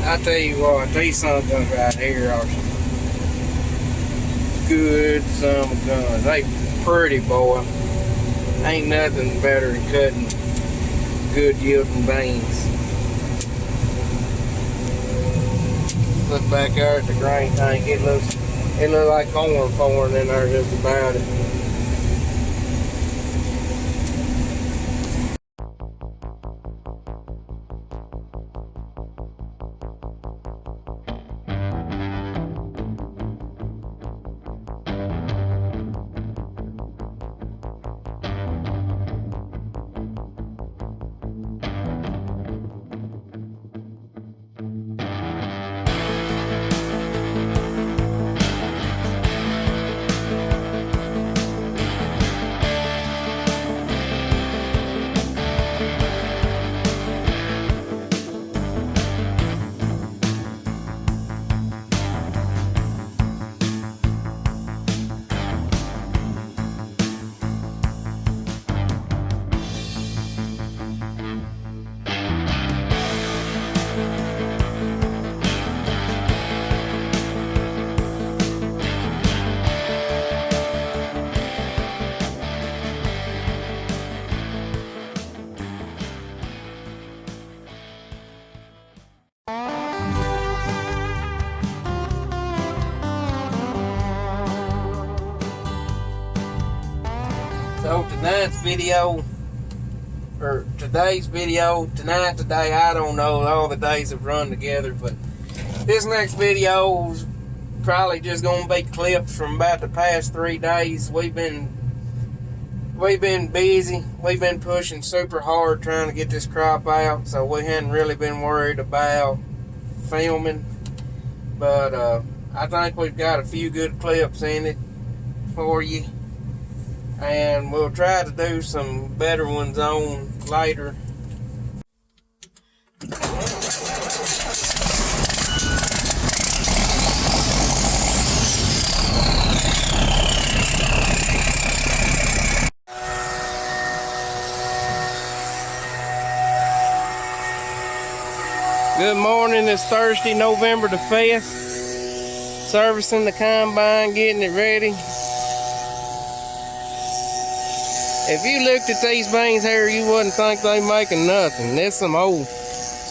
I tell you what, these son of guns right here are some good son of guns. They pretty, boy. Ain't nothing better than cutting good yielding beans. Look back there at the grain tank. It looks like corn pouring in there just about it. So today's video, today, I don't know, all the days have run together, but this next video is probably just gonna be clips from about the past 3 days. We've been busy. We've been pushing super hard trying to get this crop out, so we hadn't really been worried about filming, but I think we've got a few good clips in it for you. And we'll try to do some better ones on later. Good morning, it's Thursday, November the 5th. Servicing the combine, getting it ready. If you looked at these beans here, you wouldn't think they making nothing. There's some old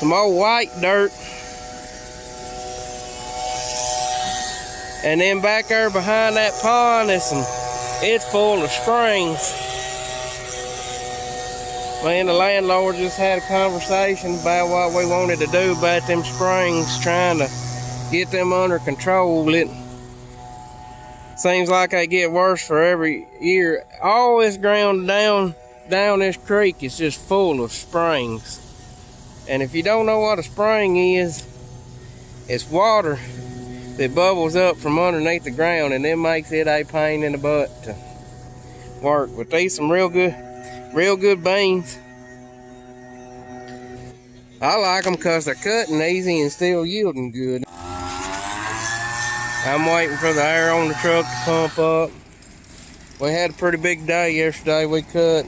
white dirt. And then back there behind that pond, it's full of springs. Me and the landlord just had a conversation about what we wanted to do about them springs, trying to get them under control. It seems like they get worse for every year. All this ground down this creek is just full of springs. And if you don't know what a spring is, it's water that bubbles up from underneath the ground, and it makes it a pain in the butt to work. But these some real good beans. I like them because they're cutting easy and still yielding good. I'm waiting for the air on the truck to pump up. We had a pretty big day yesterday. We cut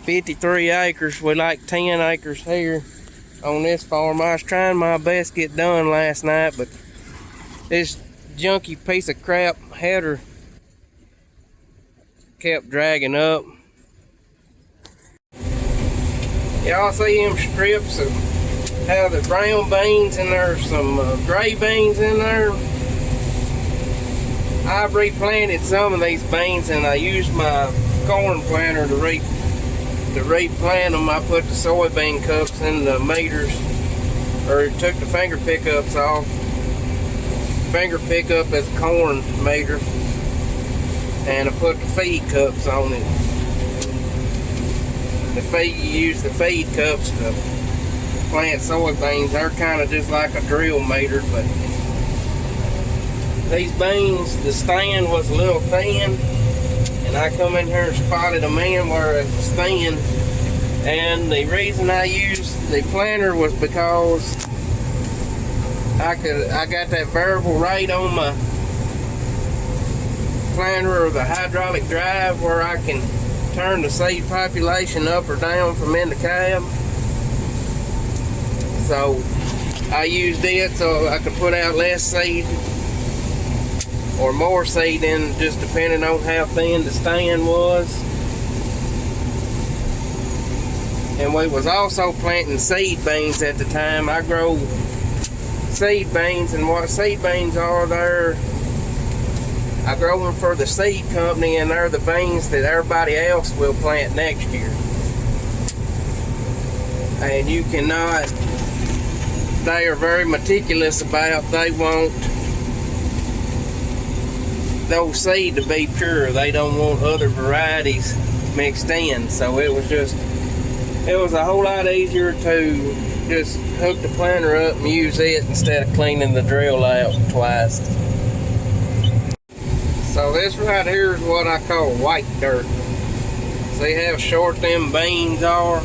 53 acres. We like 10 acres here on this farm. I was trying my best to get done last night, but this junky piece of crap header kept dragging up. Y'all see them strips of have the brown beans, and there's some gray beans in there. I've replanted some of these beans, and I used my corn planter to replant them. I put the soybean cups in the meters, or took the finger pickups off. Finger pickup as a corn meter, and I put the feed cups on it. You use the feed cups to plant soybeans. They're kind of just like a drill meter, but these beans, the stand was a little thin, and I come in here and spotted them in where it was thin. And the reason I used the planter was because I got that variable rate on my planter, or the hydraulic drive, where I can turn the seed population up or down from in the cab. So I used it so I could put out less seed or more seed in, just depending on how thin the stand was. And we was also planting seed beans at the time. I grow seed beans, and what seed beans are, I grow them for the seed company, and they're the beans that everybody else will plant next year. And you cannot, they are very meticulous about, they want those seed to be pure. They don't want other varieties mixed in. So it was a whole lot easier to just hook the planter up and use it instead of cleaning the drill out twice. So this right here is what I call white dirt. See how short them beans are?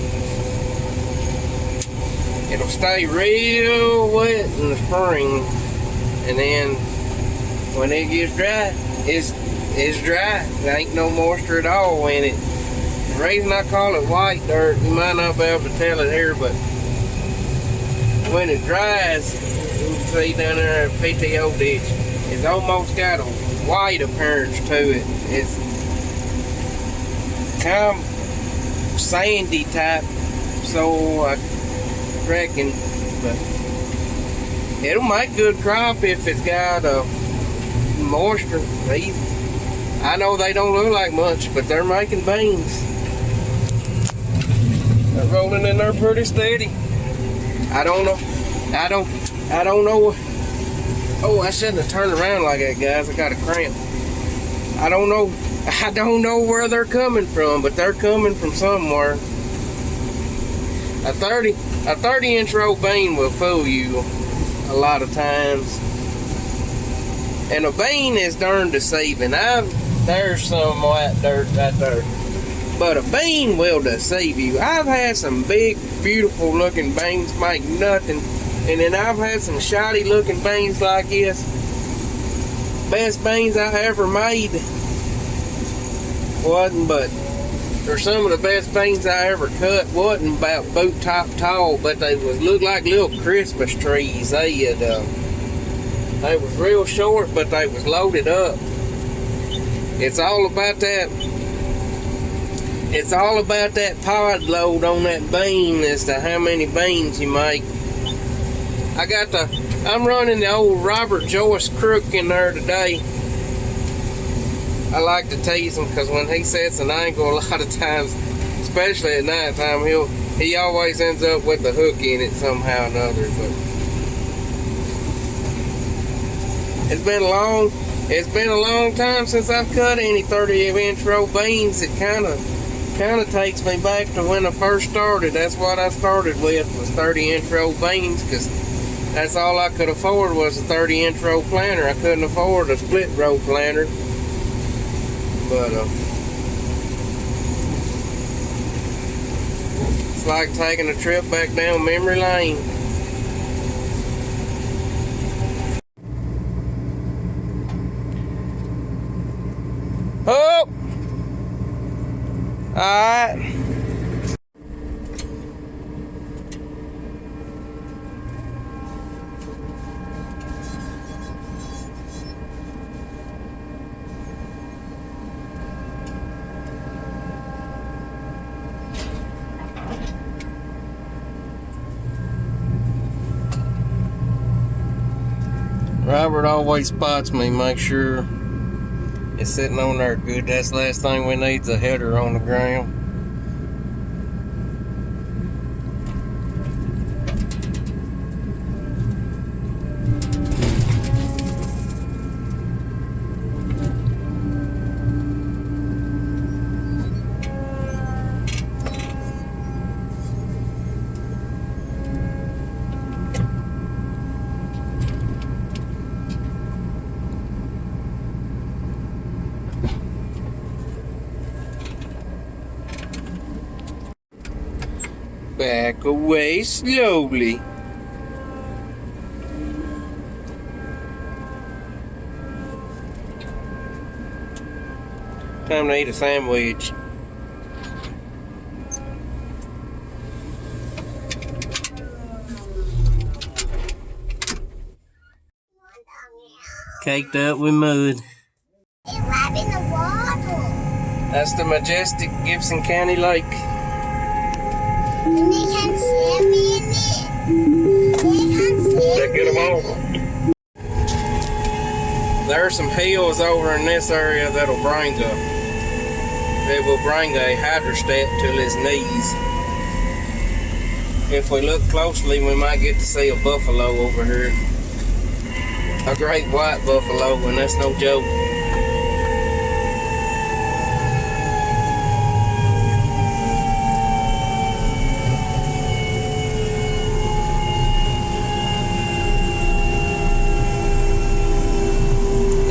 It'll stay real wet in the spring, and then when it gets dry, it's dry. There ain't no moisture at all in it. The reason I call it white dirt, you might not be able to tell it here, but when it dries, you can see down there at PTO ditch, it's almost got a white appearance to it. It's kind of sandy type, so I reckon, but it'll make good crop if it's got moisture. I know they don't look like much, but they're making beans. They're rolling in there pretty steady. I don't know. Oh, I shouldn't have turned around like that, guys. I got a cramp. I don't know where they're coming from, but they're coming from somewhere. A 30-inch row bean will fool you a lot of times. And a bean is darn deceiving. There's some white dirt right there. But a bean will deceive you. I've had some big, beautiful looking beans make nothing. And then I've had some shoddy looking beans like this. Best beans I ever made wasn't, but they're some of the best beans I ever cut. Wasn't about boot top tall, but they looked like little Christmas trees. They was real short, but they was loaded up. It's all about that. It's all about that pod load on that bean as to how many beans you make. I'm running the old Robert Joyce crook in there today. I like to tease him because when he sets an angle, a lot of times, especially at night time, he always ends up with the hook in it somehow or another. But it's been a long time since I've cut any 30-inch row beans. It kind of takes me back to when I first started. That's what I started with, was 30-inch row beans, because that's all I could afford was a 30-inch row planter. I couldn't afford a split row planter. But it's like taking a trip back down memory lane. Oh! Alright. Robert always spots me, make sure it's sitting on there good. That's the last thing we need is a header on the ground. Back away slowly. Time to eat a sandwich. caked up with mud. It's right in the water. That's the majestic Gibson County Lake. And they can swim in it. They can swim. Get them over. There are some hills over in this area that'll bring a hydrostat to his knees. If we look closely, we might get to see a buffalo over here. A great white buffalo, and that's no joke.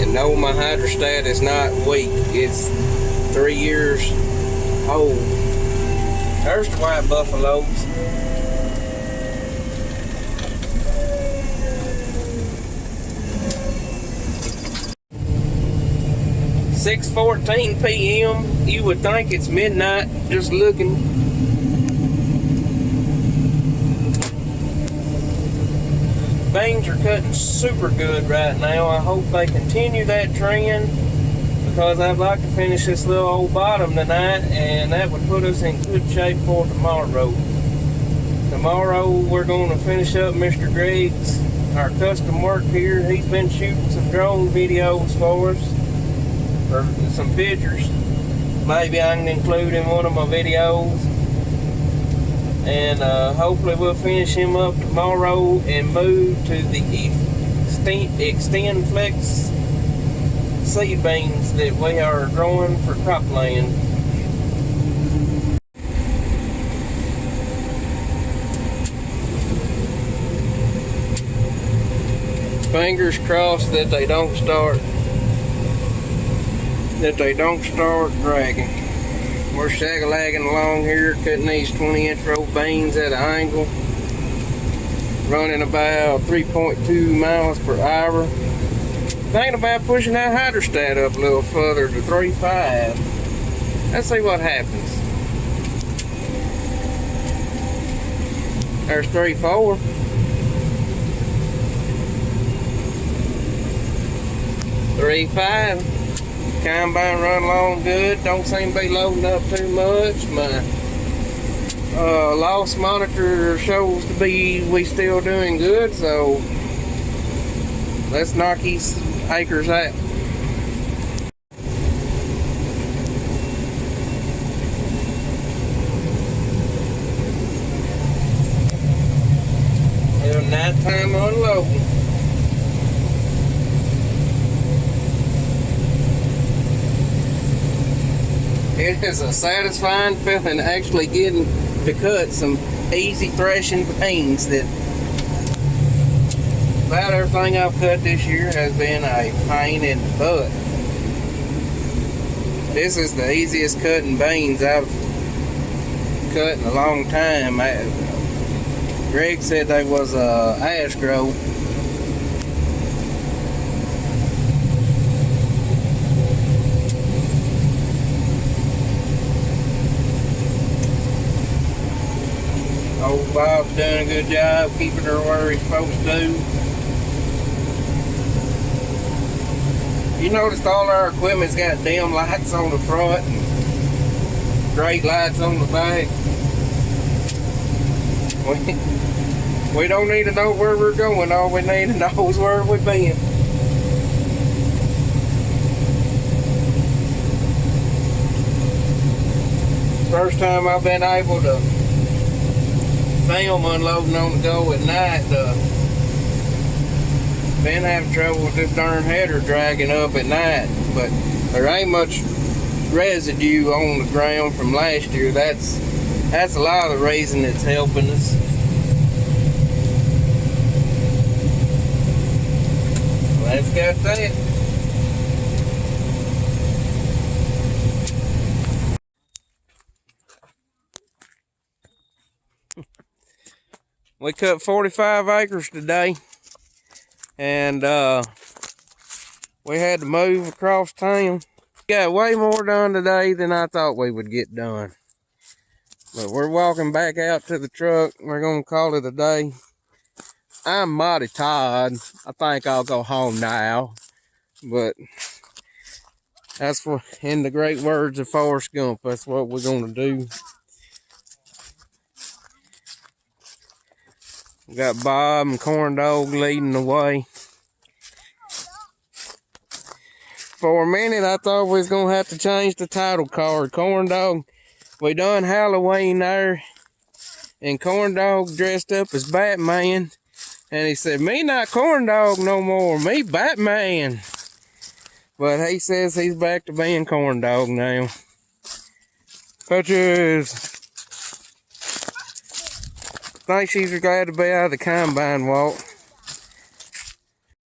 And no, my hydrostat is not weak. It's 3 years old. There's the white buffaloes. 6:14 p.m. You would think it's midnight just looking. Beans are cutting super good right now. I hope they continue that trend because I'd like to finish this little old bottom tonight, and that would put us in good shape for tomorrow. Tomorrow we're going to finish up Mr. Gregg's, our custom work here. He's been shooting some drone videos for us. Or some pictures. Maybe I can include in one of my videos. And hopefully we'll finish him up tomorrow and move to the Extend Flex seed beans that we are growing for cropland. Fingers crossed that they don't start dragging. We're shag-lagging along here, cutting these 20-inch row beans at an angle, running about 3.2 miles per hour. Thinking about pushing that hydrostat up a little further to 3.5. Let's see what happens. There's 3.4. 3.5. Combine run along good. Don't seem to be loading up too much. My loss monitor shows to be we still doing good, so let's knock these acres out. And nighttime unloading. It is a satisfying feeling actually getting to cut some easy threshing beans that about everything I've cut this year has been a pain in the butt. This is the easiest cutting beans I've cut in a long time. Greg said they was ash growth. Old Bob's doing a good job keeping her where he's supposed to. You noticed all our equipment's got dim lights on the front and great lights on the back. We don't need to know where we're going. All we need to know is where we've been. First time I've been able to film unloading on the go at night. Been having trouble with this darn header dragging up at night, but there ain't much residue on the ground from last year. That's a lot of the reason it's helping us. Let's get that. We cut 45 acres today, and we had to move across town. Got way more done today than I thought we would get done. But we're walking back out to the truck. We're gonna call it a day. I'm mighty tired. I think I'll go home now. But that's what, in the great words of Forrest Gump, that's what we're gonna do. We got Bob and Corn Dog leading the way. For a minute, I thought we was gonna have to change the title card. Corn Dog, we done Halloween there, and Corn Dog dressed up as Batman, and he said, "Me not Corn Dog no more, me Batman." But he says he's back to being Corn Dog now. Pictures. I think she's glad to be out of the combine, Walt.